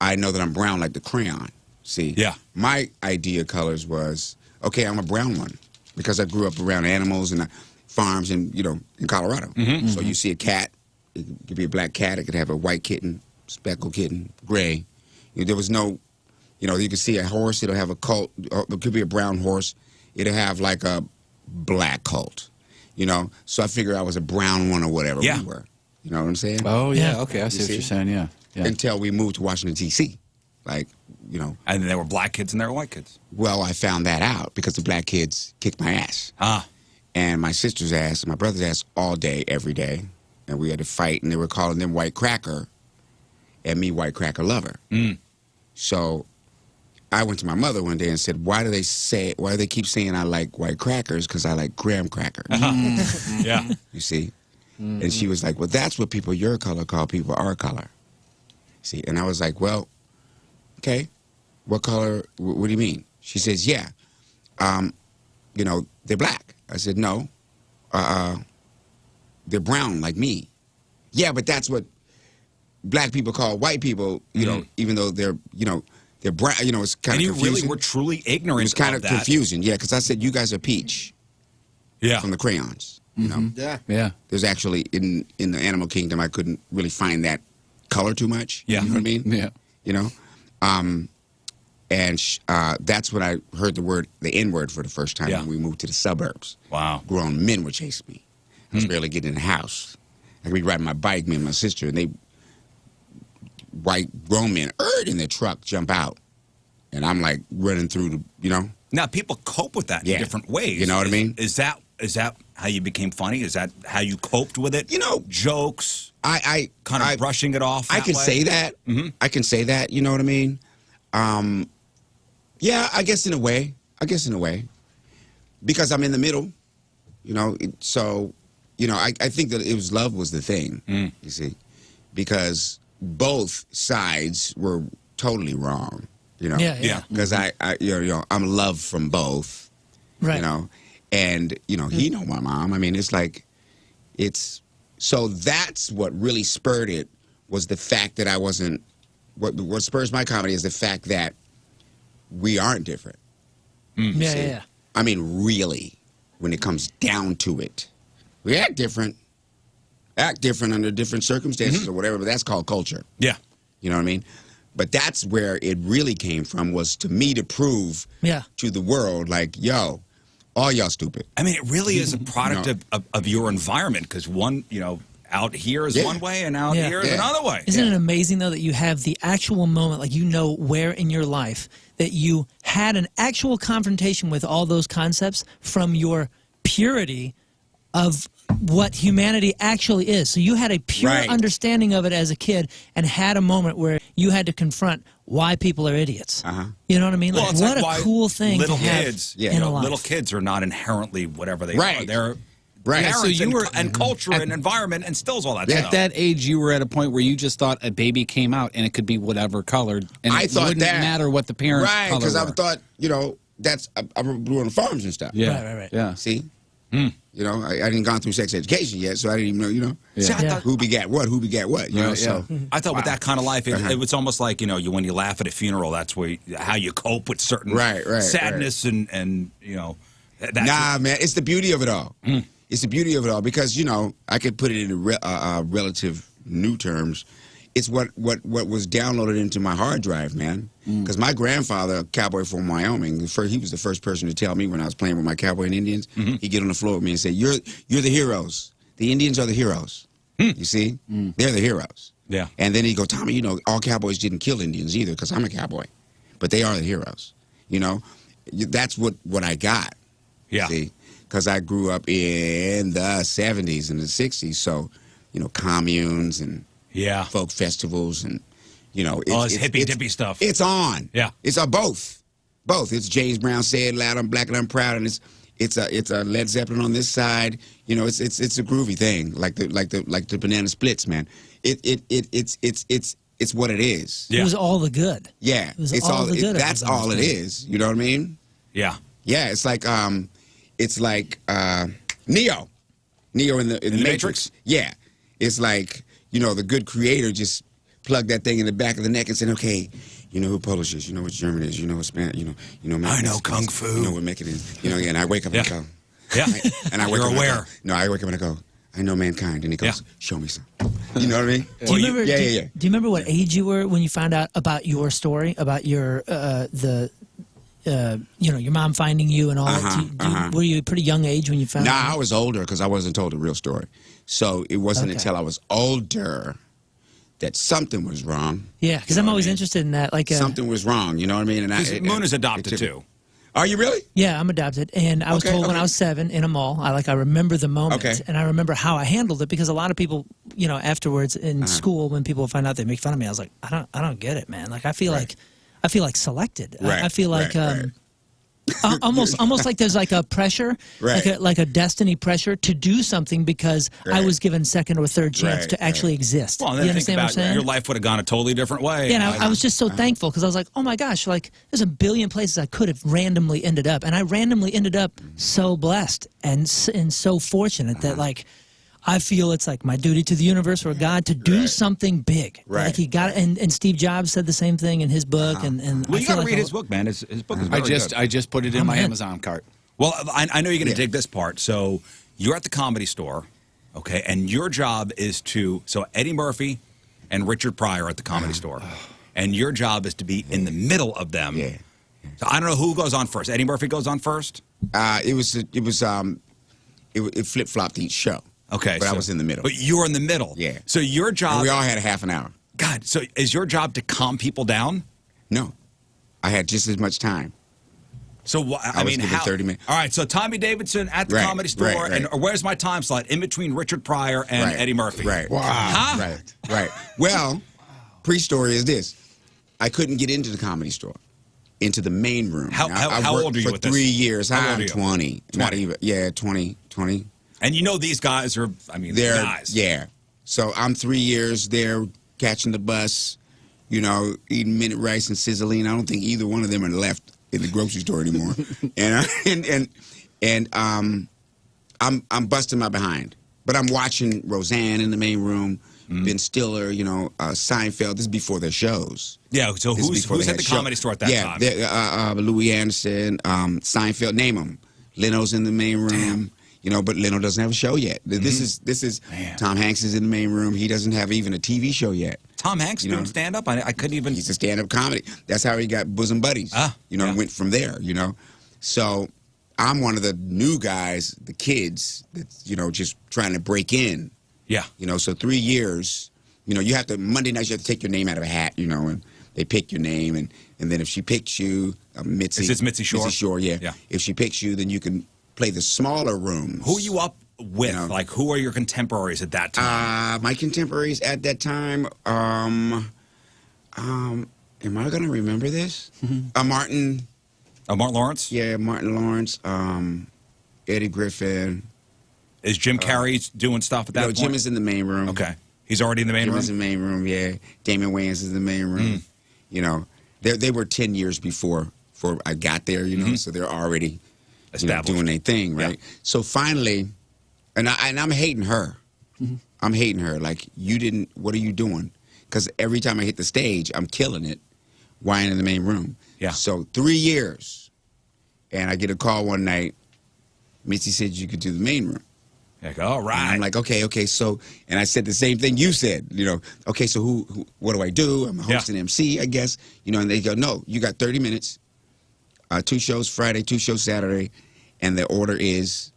Speaker 3: I know that I'm brown like the crayon. See?
Speaker 1: Yeah.
Speaker 3: My idea of colors was, okay, I'm a brown one because I grew up around animals and farms and, you know, in Colorado. So you see a cat, it could be a black cat, it could have a white kitten, speckled kitten, gray. You know, there was no You know, you can see a horse. It'll have a coat. It could be a brown horse. It'll have like a black coat. You know, so I figured I was a brown one or whatever we were. You know what I'm saying?
Speaker 2: Oh, yeah.
Speaker 5: Yeah.
Speaker 2: Okay, I see what
Speaker 3: see?
Speaker 2: you're saying, yeah.
Speaker 3: Until we moved to Washington, D.C. Like, you know.
Speaker 1: And there were black kids and there were white kids.
Speaker 3: Well, I found that out because the black kids kicked my ass. And my sister's ass and my brother's ass all day, every day. And we had to fight, and they were calling them white cracker and me white cracker lover. So I went to my mother one day and said, why do they keep saying I like white crackers? Because I like graham crackers.
Speaker 1: Yeah.
Speaker 3: You see? And she was like, well, that's what people your color call people our color. See? And I was like, well, okay. What color? What do you mean? She says, yeah. You know, they're black. I said, no. They're brown like me. Yeah, but that's what black people call white people, you know, even though they're, you know, they're brown. You know, it's kind of confusing.
Speaker 1: And you really were truly ignorant
Speaker 3: It's kind of
Speaker 1: that.
Speaker 3: confusing, yeah, because I said, you guys are peach from the crayons, you know.
Speaker 2: Yeah.
Speaker 3: There's actually, in the animal kingdom, I couldn't really find that color too much.
Speaker 1: Yeah.
Speaker 3: You know what I mean?
Speaker 2: Yeah.
Speaker 3: You know? And that's when I heard the N-word for the first time when we moved to the suburbs.
Speaker 1: Wow.
Speaker 3: Grown men would chase me. I was barely getting in the house. I could be riding my bike, me and my sister, and white grown men, in their truck, jump out. And I'm like running through the, you know?
Speaker 1: Now, people cope with that in different ways.
Speaker 3: You know what I mean?
Speaker 1: Is that how you became funny? Is that how you coped with it?
Speaker 3: You know,
Speaker 1: jokes,
Speaker 3: I
Speaker 1: kind of brushing it off
Speaker 3: I can
Speaker 1: way?
Speaker 3: say that. I can say that, you know what I mean? Yeah, I guess in a way. Because I'm in the middle, you know, so, you know, I think that love was the thing, you see, because both sides were totally wrong, you know.
Speaker 5: Yeah.
Speaker 3: Because you know, I'm loved from both,
Speaker 5: Right.
Speaker 3: you know, and, you know, he know my mom. I mean, it's like, so that's what really spurred it, was the fact that I wasn't, what spurs my comedy is the fact that we aren't different.
Speaker 5: Yeah.
Speaker 3: I mean, really, when it comes down to it, we act different under different circumstances or whatever, but that's called culture.
Speaker 1: Yeah.
Speaker 3: You know what I mean? But that's where it really came from, was to me to prove to the world, like, yo, all y'all stupid.
Speaker 1: I mean, it really is a product of your environment, because one, you know, out here is one way and out here is another way.
Speaker 5: Isn't it amazing, though, that you have the actual moment, like you know where in your life that you had an actual confrontation with all those concepts from your purity of what humanity actually is. So you had a pure understanding of it as a kid and had a moment where you had to confront why people are idiots. You know what I mean?
Speaker 1: Well,
Speaker 5: Like,
Speaker 1: it's
Speaker 5: what
Speaker 1: like
Speaker 5: a cool thing
Speaker 1: little
Speaker 5: to have
Speaker 1: kids,
Speaker 5: in a life.
Speaker 1: little kids are not inherently whatever they are. They're parents
Speaker 2: So you were
Speaker 1: and culture and environment instills all that stuff.
Speaker 2: At that age, you were at a point where you just thought a baby came out and it could be whatever colored, and
Speaker 3: I
Speaker 2: it
Speaker 3: thought
Speaker 2: wouldn't
Speaker 3: that.
Speaker 2: matter what the parents'
Speaker 3: Right,
Speaker 2: color
Speaker 3: because I
Speaker 2: were.
Speaker 3: thought, you know, I grew on farms and stuff.
Speaker 5: Right.
Speaker 2: Yeah.
Speaker 3: See? You know, I didn't gone through sex education yet, so I didn't even know, you know.
Speaker 1: See, I thought,
Speaker 3: Who begat what, you know, so.
Speaker 1: I thought with that kind of life, it was almost like, you know, when you laugh at a funeral, that's where how you cope with certain sadness and you know.
Speaker 3: Nah, man, it's the beauty of it all. It's the beauty of it all, because, you know, I could put it in relative new terms. It's what was downloaded into my hard drive, man. Because my grandfather, a cowboy from Wyoming, he was the first person to tell me when I was playing with my cowboy and Indians, he'd get on the floor with me and say, you're the heroes. The Indians are the heroes. You see? They're the heroes.
Speaker 1: Yeah.
Speaker 3: And then he'd go, Tommy, you know, all cowboys didn't kill Indians either, because I'm a cowboy. But they are the heroes. You know? That's what I got.
Speaker 1: Yeah.
Speaker 3: See? Because I grew up in the 70s and the 60s, so, you know, communes and folk festivals and, you know.
Speaker 1: It's hippy-dippy stuff.
Speaker 3: It's on.
Speaker 1: Yeah.
Speaker 3: It's both. Both. It's James Brown Said Loud, I'm Black and I'm Proud, and it's a Led Zeppelin on this side. You know, it's a groovy thing, like the Banana Splits, man. It's what it is.
Speaker 5: It was all the good.
Speaker 3: Yeah.
Speaker 5: It was all the good.
Speaker 3: That's all it is. You know what I mean?
Speaker 1: Yeah.
Speaker 3: Yeah, it's like Neo in the Matrix. Yeah, it's like, you know, the good creator just plugged that thing in the back of the neck and said, okay, you know who Polish is, you know what German is, you know what Spanish, you know.
Speaker 1: I know Kung Fu.
Speaker 3: You know what Mexican is, you know. And I wake up and I go,
Speaker 1: yeah,
Speaker 3: and I wake
Speaker 1: You're
Speaker 3: up
Speaker 1: aware.
Speaker 3: And I go, no, I wake up and I go, I know mankind. And he goes, show me some. You know what I mean?
Speaker 5: Do you remember?
Speaker 3: Yeah,
Speaker 5: do,
Speaker 3: yeah.
Speaker 5: Do you remember what age you were when you found out about your story, about your your mom finding you and all that? Were you a pretty young age when you found out?
Speaker 3: Nah, I was older because I wasn't told the real story. So it wasn't until I was older that something was wrong.
Speaker 5: Yeah, because I'm always interested in that. Like
Speaker 3: something was wrong, you know what I mean? And
Speaker 1: Moon is adopted too.
Speaker 3: Are you really?
Speaker 5: Yeah, I'm adopted, and I was told when I was 7 in a mall. I remember the moment, and I remember how I handled it because a lot of people, afterwards in school when people find out they make fun of me, I was like, I don't get it, man. Like I feel like selected.
Speaker 3: Right.
Speaker 5: I feel like almost like there's like a pressure, like a destiny pressure to do something because I was given second or third chance to actually exist.
Speaker 1: Well, and then
Speaker 5: you understand what I'm saying?
Speaker 1: Your life would have gone a totally different way.
Speaker 5: Yeah, and I was just so thankful because I was like, oh my gosh, like there's a billion places I could have randomly ended up, and I randomly ended up so blessed and so fortunate that like I feel it's like my duty to the universe or God to do something big.
Speaker 3: Right.
Speaker 5: Like he got and Steve Jobs said the same thing in his book. And
Speaker 1: well, you got to read his book, man. His book is very good.
Speaker 2: I just put it in my Amazon cart.
Speaker 1: Well, I know you're going to dig this part. So you're at the Comedy Store, okay, and your job is so Eddie Murphy and Richard Pryor are at the Comedy Store, and your job is to be in the middle of them.
Speaker 3: Yeah.
Speaker 1: So I don't know who goes on first. Eddie Murphy goes on first?
Speaker 3: It flip-flopped each show.
Speaker 1: Okay.
Speaker 3: But I was in the middle.
Speaker 1: But you were in the middle.
Speaker 3: Yeah.
Speaker 1: So your job...
Speaker 3: And we all had a half an hour.
Speaker 1: God, so is your job to calm people down?
Speaker 3: No. I had just as much time.
Speaker 1: So,
Speaker 3: I mean, given 30 minutes.
Speaker 1: All right, so Tommy Davidson at the Comedy Store, and where's my time slot? In between Richard Pryor and Eddie Murphy.
Speaker 3: Right.
Speaker 2: Wow.
Speaker 1: Huh?
Speaker 3: Right. Well, pre-story is this. I couldn't get into the Comedy Store, into the main room.
Speaker 1: How old are you
Speaker 3: for 3 years.
Speaker 1: How old are
Speaker 3: I'm
Speaker 1: you?
Speaker 3: 20.
Speaker 1: 20.
Speaker 3: Not even, 20.
Speaker 1: And these guys are,
Speaker 3: They're
Speaker 1: guys.
Speaker 3: Yeah. So I'm 3 years there catching the bus, eating minute rice and sizzling. I don't think either one of them are left in the grocery store anymore. and I'm busting my behind. But I'm watching Roseanne in the main room, Ben Stiller, Seinfeld. This is before their shows.
Speaker 1: Yeah, so who's at the Comedy Store at that time?
Speaker 3: Yeah, Louis Anderson, Seinfeld, name them. Leno's in the main room. But Leno doesn't have a show yet. This is Tom Hanks is in the main room. He doesn't have even a TV show yet.
Speaker 1: Tom Hanks doing stand-up? I couldn't even...
Speaker 3: He's a stand-up comedy. That's how he got Bosom Buddies. Went from there, So I'm one of the new guys, the kids, that's, just trying to break in.
Speaker 1: Yeah.
Speaker 3: So 3 years, you have to, Monday nights you have to take your name out of a hat, and they pick your name. And then if she picks you, Mitzi.
Speaker 1: Is this Mitzi Shore?
Speaker 3: Mitzi Shore, yeah. If she picks you, then you can play the smaller rooms.
Speaker 1: Who are you up with? Like, who are your contemporaries at that time?
Speaker 3: My contemporaries at that time, am I going to remember this? Martin.
Speaker 1: Martin Lawrence?
Speaker 3: Yeah, Martin Lawrence, Eddie Griffin.
Speaker 1: Is Jim Carrey doing stuff at that point?
Speaker 3: Jim is in the main room.
Speaker 1: Okay. He's already in the main room?
Speaker 3: Jim is in the main room, yeah. Damon Wayans is in the main room. They were 10 years before I got there, so they're already... doing their thing, right? Yeah. So finally, and I'm hating her. I'm hating her. Like, what are you doing? Because every time I hit the stage, I'm killing it. Why ain't in the main room?
Speaker 1: Yeah.
Speaker 3: So 3 years, and I get a call one night. Mitzi said you could do the main room.
Speaker 1: Like, all right.
Speaker 3: And I'm like, okay. So, and I said the same thing you said. Okay, so what do I do? I'm a host and MC, I guess. And they go, no, you got 30 minutes. 2 shows Friday, 2 shows Saturday, and the order is,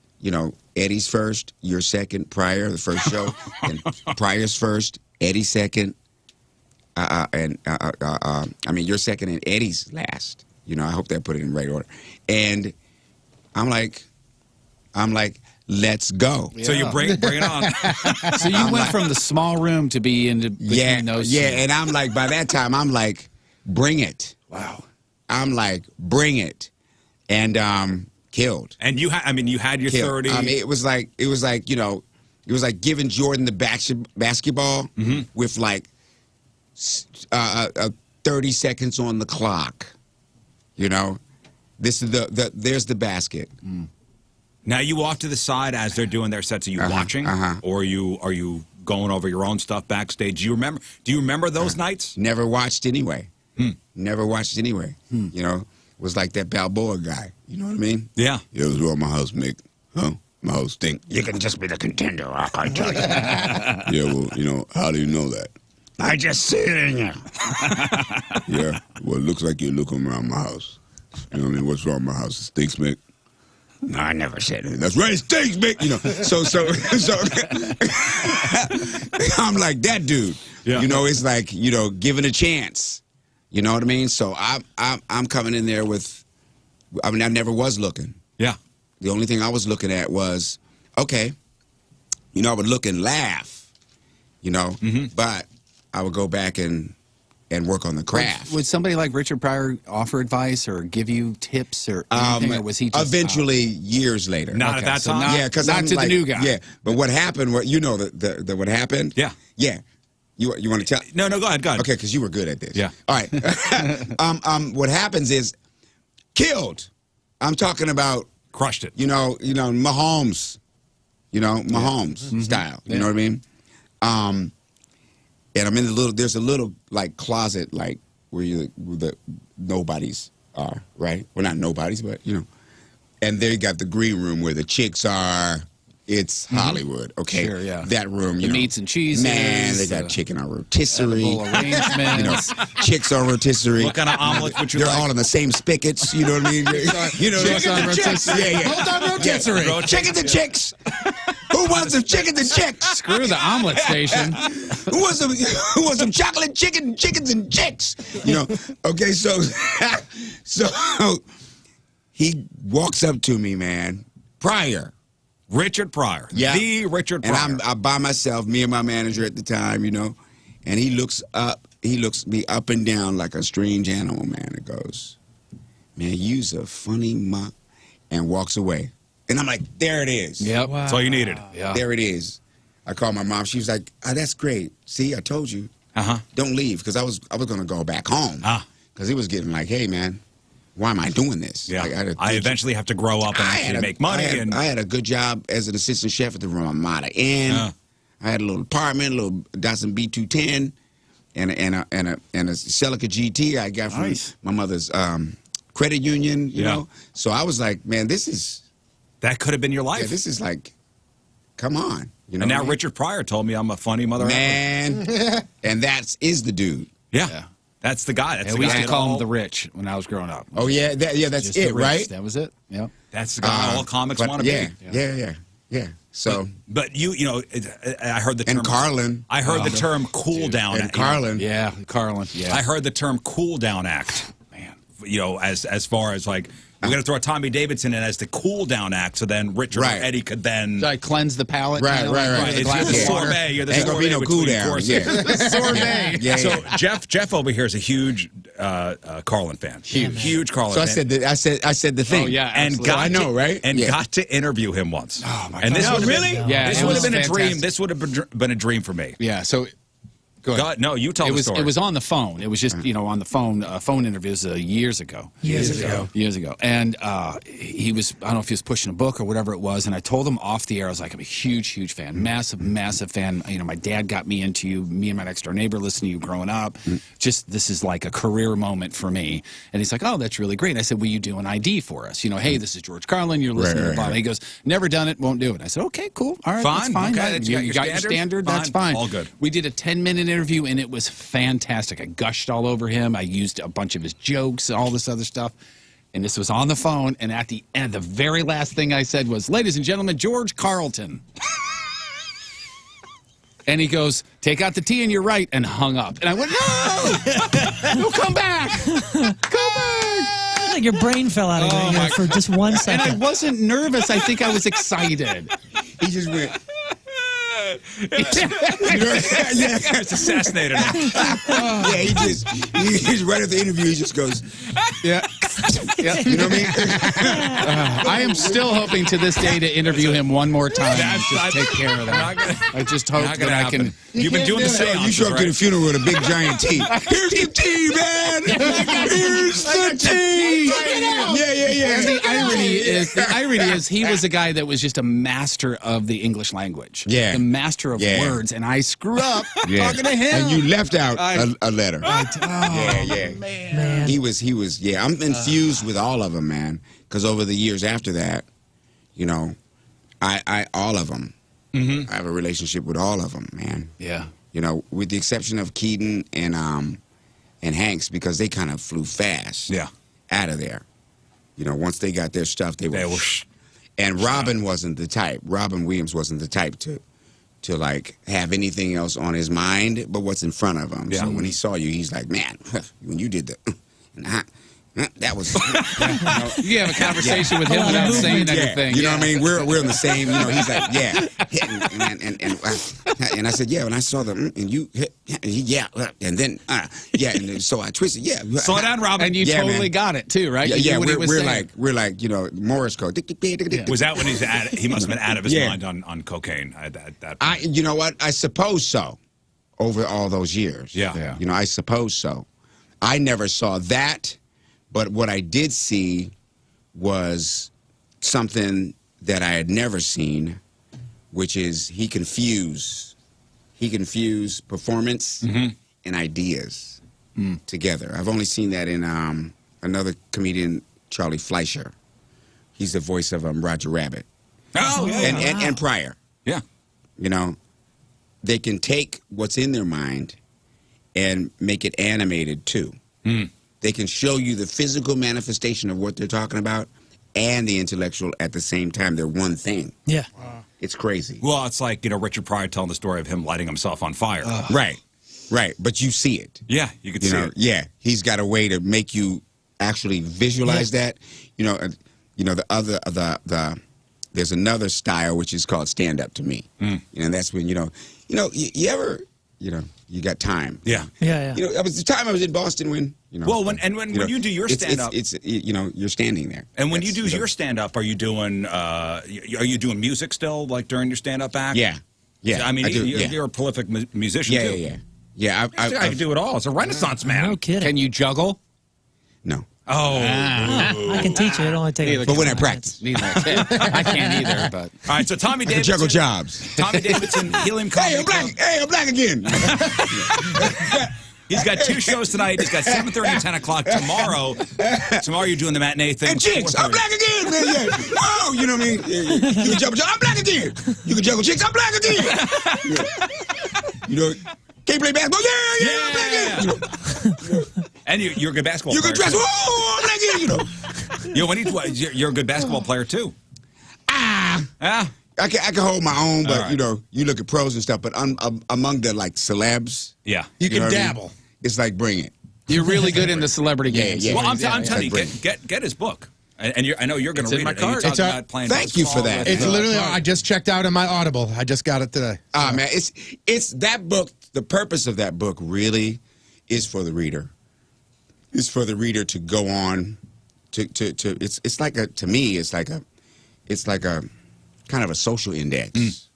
Speaker 3: Eddie's first, you're second, Pryor, the first show, and Pryor's first, Eddie's second, you're second and Eddie's last. I hope they put it in the right order. And I'm like, let's go.
Speaker 1: So you bring it on.
Speaker 2: So you went from the small room to be into between those.
Speaker 3: Yeah, and I'm like, by that time, I'm like, bring it.
Speaker 2: Wow.
Speaker 3: I'm like, bring it, and killed.
Speaker 1: And you had your
Speaker 3: killed.
Speaker 1: 30.
Speaker 3: It was like giving Jordan the basketball with like 30 seconds on the clock. This is there's the basket.
Speaker 1: Now you walk to the side as they're doing their sets. Are you watching, or are you going over your own stuff backstage? Do you remember those nights?
Speaker 3: Never watched anyway. Never watched anyway. Was like that Balboa guy. You know what I mean?
Speaker 1: Yeah.
Speaker 3: It was around my house, Mick. Huh? My house stink. You can just be the contender, I can tell you. Yeah, well, you know, how do you know that? I just see it in you. Yeah, well, it looks like you're looking around my house. You know what I mean? What's wrong with my house? It stinks, Mick. No, I never said it. That's right, it stinks, Mick. You know, so I'm like that dude. Yeah. You know, it's like, you know, given a chance. You know what I mean? So I'm coming in there with, I mean, I never was looking.
Speaker 1: Yeah.
Speaker 3: The only thing I was looking at was, okay, you know, I would look and laugh, you know, but I would go back and work on the craft.
Speaker 2: Would somebody like Richard Pryor offer advice or give you tips or anything, or was he just...
Speaker 3: Eventually, years later.
Speaker 1: Not at that time?
Speaker 3: Yeah, because I'm
Speaker 2: to
Speaker 3: like,
Speaker 2: the new guy.
Speaker 3: Yeah, but what happened, you know the what happened?
Speaker 1: Yeah.
Speaker 3: Yeah. You want to tell?
Speaker 1: No, go ahead.
Speaker 3: Okay, because you were good at this.
Speaker 1: Yeah.
Speaker 3: All right. What happens is, killed. I'm talking about...
Speaker 1: Crushed it.
Speaker 3: You know, Mahomes. You know, Mahomes style. You know what I mean? And I'm in there's a little like closet like where the nobodies are, right? Well, not nobodies, but you know. And there you got the green room where the chicks are. It's Hollywood, okay?
Speaker 2: Sure, yeah.
Speaker 3: That room, you
Speaker 2: The
Speaker 3: know.
Speaker 2: meats and cheeses.
Speaker 3: Man, they got chicken on rotisserie.
Speaker 2: Edible arrangements.
Speaker 3: You know, chicks on rotisserie.
Speaker 1: What kind of omelet would you
Speaker 3: They're
Speaker 1: like?
Speaker 3: all in the same spigots, you know what I mean? You know,
Speaker 2: Chicks on rotisserie.
Speaker 3: Yeah, yeah.
Speaker 4: Hold on, rotisserie.
Speaker 3: Yeah. Chickens and chicks. Who wants some chickens and chicks?
Speaker 2: Screw the omelet station.
Speaker 3: Who wants some chocolate chickens and chicks? You know. Okay, so he walks up to me, man. Pryor.
Speaker 1: Richard Pryor.
Speaker 3: Yeah.
Speaker 1: The Richard Pryor.
Speaker 3: And I'm by myself, me and my manager at the time, you know. And he looks me up and down like a strange animal, man. It goes, man, you's a funny muck, and walks away. And I'm like, there it is.
Speaker 2: Yep.
Speaker 5: Wow.
Speaker 1: That's all you needed.
Speaker 2: Yeah.
Speaker 3: There it is. I called my mom. She was like, oh, that's great. See, I told you.
Speaker 1: Uh-huh.
Speaker 3: Don't leave, because I was going to go back home. Because it was getting like, hey, man, why am I doing this?
Speaker 1: Yeah.
Speaker 3: Like,
Speaker 1: I eventually have to grow up and actually make money.
Speaker 3: I had a good job as an assistant chef at the Ramada Inn. I had a little apartment, a little Datsun B210, and a Celica GT I got from my mother's credit union, you know. So I was like, man,
Speaker 1: that could have been your life.
Speaker 3: yeah, this is like, come on. You know
Speaker 1: And now
Speaker 3: what I mean?
Speaker 1: Richard Pryor told me I'm a funny mother.
Speaker 3: Man, and is the dude.
Speaker 1: Yeah. That's the guy. That's
Speaker 2: Yeah,
Speaker 1: the
Speaker 2: we
Speaker 1: guy
Speaker 2: used to
Speaker 1: that
Speaker 2: call
Speaker 1: all-
Speaker 2: him the Rich when I was growing up.
Speaker 3: Oh, yeah, that's
Speaker 2: Just the
Speaker 3: it,
Speaker 2: Rich.
Speaker 3: right?
Speaker 2: That was it. Yep.
Speaker 1: That's the guy all comics want to be.
Speaker 3: Yeah. So,
Speaker 1: But you know, I heard the term.
Speaker 3: and Carlin.
Speaker 1: I heard the term cool down.
Speaker 3: And Carlin.
Speaker 2: Yeah, Carlin. Yeah.
Speaker 1: I heard the term cool down act. Man, you know, as far as like we're gonna throw Tommy Davidson in as the cool down act, so then Richard or Eddie could then
Speaker 2: Like cleanse the palate.
Speaker 3: Right,
Speaker 2: you know,
Speaker 3: right,
Speaker 2: like
Speaker 3: right.
Speaker 2: a
Speaker 1: It's
Speaker 2: glass
Speaker 1: the
Speaker 2: of water.
Speaker 1: sorbet. You're the
Speaker 3: Ain't gonna be
Speaker 1: sorbet
Speaker 3: no cool
Speaker 1: between
Speaker 3: down.
Speaker 1: courses.
Speaker 3: Yeah.
Speaker 2: Sorbet.
Speaker 3: Yeah.
Speaker 1: So Jeff over here is a huge Carlin fan. Huge Carlin
Speaker 3: So I
Speaker 1: fan.
Speaker 3: said the thing.
Speaker 2: Oh, yeah,
Speaker 1: And
Speaker 2: absolutely.
Speaker 1: got
Speaker 3: I know, right?
Speaker 1: And
Speaker 3: Yeah.
Speaker 1: got to interview him once.
Speaker 2: Oh, my
Speaker 1: And this
Speaker 2: God.
Speaker 1: would have
Speaker 5: really?
Speaker 1: been,
Speaker 2: Yeah,
Speaker 1: this
Speaker 2: it
Speaker 1: would have
Speaker 2: was
Speaker 1: been a dream.
Speaker 2: fantastic.
Speaker 1: This would have been a dream for me.
Speaker 2: Yeah. So. Go ahead.
Speaker 1: God, no, you tell
Speaker 2: It
Speaker 1: the
Speaker 2: was
Speaker 1: story.
Speaker 2: it was on the phone. It was just on the phone interviews years ago.
Speaker 5: Years ago.
Speaker 2: And he was, I don't know if he was pushing a book or whatever it was, and I told him off the air, I was like, I'm a huge fan, massive fan. You know, my dad got me into you, me and my next door neighbor listened to you growing up. Just, this is like a career moment for me. And he's like, oh, that's really great. I said, will you do an ID for us? You know, hey, this is George Carlin, you're listening to blah, blah. He goes, never done it, won't do it. I said, okay, cool. All right, that's
Speaker 1: Fine.
Speaker 2: fine.
Speaker 1: Okay,
Speaker 2: Yeah,
Speaker 1: you got
Speaker 2: you
Speaker 1: your
Speaker 2: got your
Speaker 1: standard?
Speaker 2: standard, that's
Speaker 1: Fine.
Speaker 2: fine.
Speaker 1: All good.
Speaker 2: We did a 10-minute interview, and it was fantastic. I gushed all over him. I used a bunch of his jokes, all this other stuff. And this was on the phone, and at the end, the very last thing I said was, ladies and gentlemen, George Carlton. And he goes, take out the T and you're right, and hung up. And I went, no! No, come back! Come back!
Speaker 5: Like your brain fell out of your ear for just 1
Speaker 2: And I
Speaker 5: second.
Speaker 2: wasn't nervous. I think I was excited.
Speaker 3: He just went.
Speaker 1: It's assassinated him.
Speaker 3: Yeah, he just right at the interview. He just goes.
Speaker 2: Yeah. Yeah.
Speaker 3: You know what I mean?
Speaker 2: I am still hoping to this day to interview him one more time and
Speaker 1: That's-
Speaker 2: just take care of
Speaker 1: Not
Speaker 2: that.
Speaker 1: gonna-
Speaker 2: I just hope
Speaker 1: Not
Speaker 2: that
Speaker 1: gonna
Speaker 2: I can.
Speaker 1: happen. You've been doing the same.
Speaker 3: You show up to the funeral with a big giant T. Here's the T, man. Here's the T. Yeah.
Speaker 2: And the irony is he was a guy that was just a master of the English language.
Speaker 3: Yeah.
Speaker 2: The master of
Speaker 3: Yeah.
Speaker 2: words. And I screw up
Speaker 3: Yeah.
Speaker 2: talking to him.
Speaker 3: And you left out a letter. Yeah.
Speaker 5: Man.
Speaker 3: He was. I'm infused with all of them, man. Because over the years after that, you know, all of them. I have a relationship with all of them, man.
Speaker 2: Yeah.
Speaker 3: You know, with the exception of Keaton and Hanks, because they kind of flew fast.
Speaker 1: Yeah.
Speaker 3: Out of there. You know, once they got their stuff, they were. And Robin wasn't the type. Robin Williams wasn't the type to like have anything else on his mind but what's in front of him.
Speaker 1: Yeah.
Speaker 3: So when he saw you, he's like, man, when you did that was.
Speaker 2: You have a conversation with him without saying anything.
Speaker 3: You know what I mean? We're in the same. You know, he's like, yeah, and I said, yeah. When I saw the and you, and then and so I twisted,
Speaker 1: Slow down, Robin.
Speaker 2: And you totally got it too, right?
Speaker 3: Yeah,
Speaker 2: You knew what he was saying.
Speaker 3: we're like, you know, Morse code.
Speaker 1: Was that when he must have been out of his mind on cocaine at that point?
Speaker 3: You know what? I suppose so. Over all those years.
Speaker 1: Yeah.
Speaker 3: You know, I suppose so. I never saw that. But what I did see was something that I had never seen, which is he confused performance and ideas together. I've only seen that in another comedian, Charlie Fleischer. He's the voice of Roger Rabbit.
Speaker 1: Oh, yeah.
Speaker 3: And Pryor.
Speaker 1: Yeah.
Speaker 3: You know, they can take what's in their mind and make it animated too. They can show you the physical manifestation of what they're talking about and the intellectual at the same time. They're one thing.
Speaker 5: Yeah.
Speaker 3: It's crazy.
Speaker 1: Well, it's like, you know, Richard Pryor telling the story of him lighting himself on fire.
Speaker 3: Right. But you see it.
Speaker 1: Yeah, you can see it.
Speaker 3: Yeah. He's got a way to make you actually visualize that. You know, there's another style which is called stand up to me. You know, and that's when, you ever, you got time.
Speaker 1: Yeah.
Speaker 5: Yeah.
Speaker 3: You know, that was the time I was in Boston when,
Speaker 1: Well, when you do your stand-up,
Speaker 3: it's you're standing there.
Speaker 1: And when you do your stand-up, are you doing music still, like during your stand-up act?
Speaker 3: Yeah.
Speaker 1: I mean, you're a prolific musician too.
Speaker 3: Yeah.
Speaker 1: I can do it all. It's a Renaissance man.
Speaker 5: No kidding.
Speaker 2: Can you juggle?
Speaker 3: No.
Speaker 1: Oh.
Speaker 5: I can teach you. It only takes.
Speaker 3: But when I practice.
Speaker 2: Neither I can't either. But
Speaker 1: All right, so Tommy Davidson.
Speaker 3: Juggle jobs.
Speaker 1: Tommy Davidson, Helium Comedy Club.
Speaker 3: I'm black again.
Speaker 1: He's got 2 shows tonight. He's got 7:30 and 10 o'clock tomorrow. Tomorrow you're doing the matinee thing.
Speaker 3: And chicks, I'm black again, man. Yeah. Oh, you know what I mean? You can juggle, I'm black again. You can juggle chicks, I'm black again. You know, can't play basketball? Yeah, I'm black again.
Speaker 1: And you're a good basketball
Speaker 3: You
Speaker 1: player.
Speaker 3: can dress, I'm black again,
Speaker 1: You're a good basketball player too.
Speaker 3: I can hold my own, but
Speaker 1: right.
Speaker 3: you look at pros and stuff. But among the like celebs,
Speaker 1: Yeah.
Speaker 4: You can
Speaker 3: know what I mean?
Speaker 4: dabble.
Speaker 3: It's like bring it.
Speaker 2: you're really good in the celebrity games.
Speaker 3: Yeah.
Speaker 1: Well, I'm telling you,
Speaker 3: Like
Speaker 1: get his book. And I know you're going to
Speaker 2: It's in
Speaker 1: read
Speaker 2: my
Speaker 1: it. And
Speaker 2: cart.
Speaker 1: you're talking
Speaker 4: It's
Speaker 1: about playing
Speaker 3: Thank you for
Speaker 1: basketball
Speaker 3: that.
Speaker 4: It's
Speaker 1: with-
Speaker 4: literally, I just checked out in my Audible. I just got it today.
Speaker 3: Ah, man, it's that book. The purpose of that book really is for the reader. It's for the reader to go on to it's like a kind of a social index.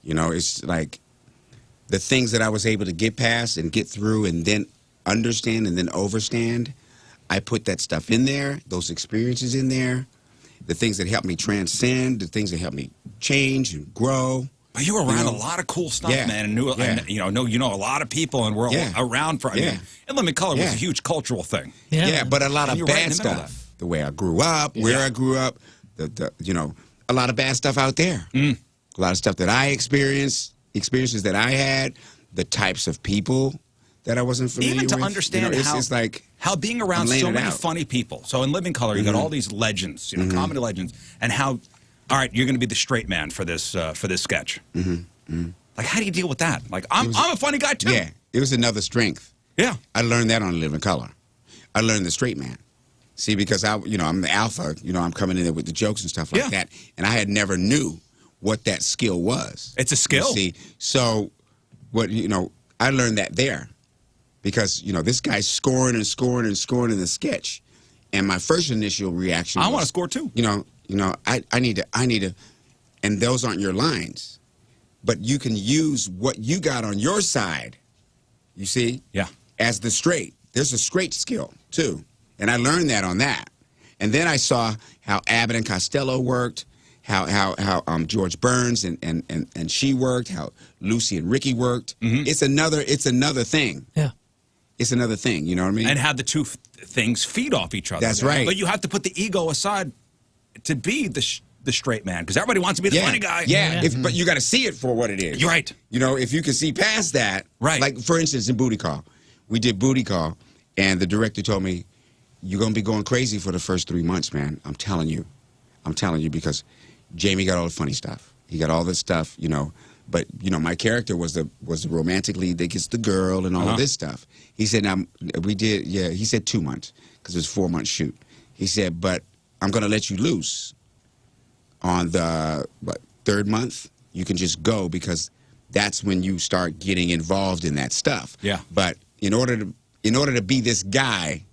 Speaker 3: You know, it's like the things that I was able to get past and get through and then understand and then overstand. I put that stuff in there, those experiences in there, the things that help me transcend, the things that help me change and grow.
Speaker 1: But you were around a lot of cool stuff,
Speaker 3: Yeah.
Speaker 1: man, and knew a lot of people, and we're around for. I mean, In Living Color was a huge cultural thing.
Speaker 3: Yeah, but a lot
Speaker 1: And
Speaker 3: of
Speaker 1: you're right in
Speaker 3: bad
Speaker 1: the middle of
Speaker 3: stuff. The way I grew up, where I grew up, a lot of bad stuff out there. A lot of stuff that I experienced, experiences that I had, the types of people that I wasn't familiar
Speaker 1: Even
Speaker 3: with.
Speaker 1: to understand
Speaker 3: it's like
Speaker 1: how being around
Speaker 3: I'm laying
Speaker 1: so
Speaker 3: it
Speaker 1: many
Speaker 3: out.
Speaker 1: funny people. So in Living Color, you got all these legends, comedy legends, and how. All right, you're going to be the straight man for this sketch. Like, how do you deal with that? Like, I'm a funny guy too.
Speaker 3: Yeah, it was another strength.
Speaker 1: Yeah.
Speaker 3: I learned that on Living Color. I learned the straight man. See, because I'm the alpha. I'm coming in there with the jokes and stuff like that, and I had never knew what that skill was.
Speaker 1: It's a skill.
Speaker 3: You see, so what I learned that there, because this guy's scoring and scoring and scoring in the sketch, and my first initial reaction was,
Speaker 1: I want to score too.
Speaker 3: I need to, and those aren't your lines, but you can use what you got on your side. You see, as the straight. There's a straight skill too, and I learned that on that. And then I saw how Abbott and Costello worked, how George Burns and she worked, how Lucy and Ricky worked. It's another thing.
Speaker 5: Yeah.
Speaker 3: It's another thing. You know what I mean?
Speaker 1: And how the two things feed off each other.
Speaker 3: That's right.
Speaker 1: But you have to put the ego aside to be the the straight man because everybody wants to be the funny guy.
Speaker 3: Yeah, but you got to see it for what it is.
Speaker 1: You're right.
Speaker 3: You know, if you can see past that,
Speaker 1: right?
Speaker 3: Like for instance, in Booty Call, we did Booty Call, and the director told me, "You're gonna be going crazy for the first 3 months, man. I'm telling you, because Jamie got all the funny stuff. He got all this stuff, you know." But you know, my character was the romantic lead that gets the girl and all of this stuff. He said, "Now we did, yeah." He said 2 months because it was 4 month shoot. He said, "But I'm gonna let you loose on the third month. You can just go because that's when you start getting involved in that stuff."
Speaker 1: Yeah.
Speaker 3: But in order to be this guy,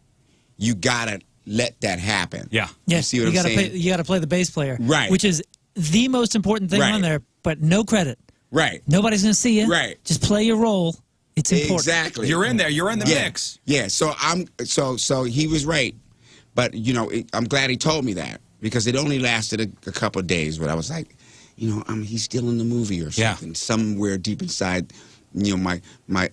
Speaker 3: you gotta let that happen.
Speaker 1: Yeah.
Speaker 5: Yeah.
Speaker 3: You see what I'm saying?
Speaker 5: You got to play the bass player,
Speaker 3: Right?
Speaker 5: Which is the most important thing on there, but no credit.
Speaker 3: Right.
Speaker 5: Nobody's gonna see you.
Speaker 3: Right.
Speaker 5: Just play your role. It's important.
Speaker 3: Exactly.
Speaker 1: You're in there. You're in the mix.
Speaker 3: Yeah. So so he was right, but you know, I'm glad he told me that because it only lasted a couple of days. But I was like, you know, he's still in the movie or something. Somewhere deep inside, you know, my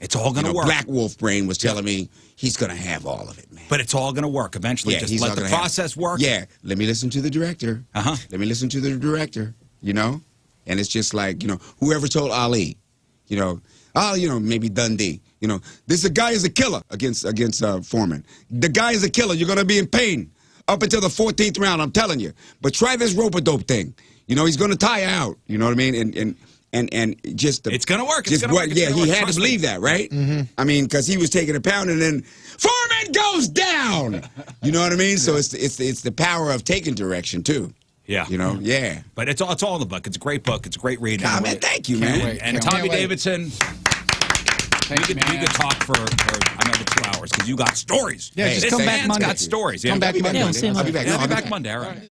Speaker 1: it's all gonna work.
Speaker 3: Black Wolf brain was telling me he's gonna have all of it, man.
Speaker 1: But it's all gonna work eventually. Just let the process work.
Speaker 3: Yeah. Let me listen to the director. Let me listen to the director. You know. And it's just like, you know, whoever told Ali, you know, maybe Dundee, you know, this guy is a killer against Foreman. The guy is a killer. You're going to be in pain up until the 14th round, I'm telling you. But try this rope-a-dope thing. You know, he's going to tie you out. You know what I mean? And just
Speaker 1: it's going to work.
Speaker 3: It's gonna work. Yeah, he had to believe that, right? I mean, because he was taking a pound and then Foreman goes down. You know what I mean? So it's the power of taking direction, too.
Speaker 1: Yeah.
Speaker 3: You know, yeah.
Speaker 1: But it's all in the book. It's a great book. It's a great read.
Speaker 3: God, man, thank you, man.
Speaker 1: And Tommy Davidson, we could talk for another 2 hours because you got stories.
Speaker 2: Yeah, just come back Monday.
Speaker 1: Got stories.
Speaker 2: Come back Monday.
Speaker 5: Yeah, we'll see you
Speaker 3: I'll be
Speaker 5: Monday.
Speaker 3: back.
Speaker 1: I'll be back Monday. All right.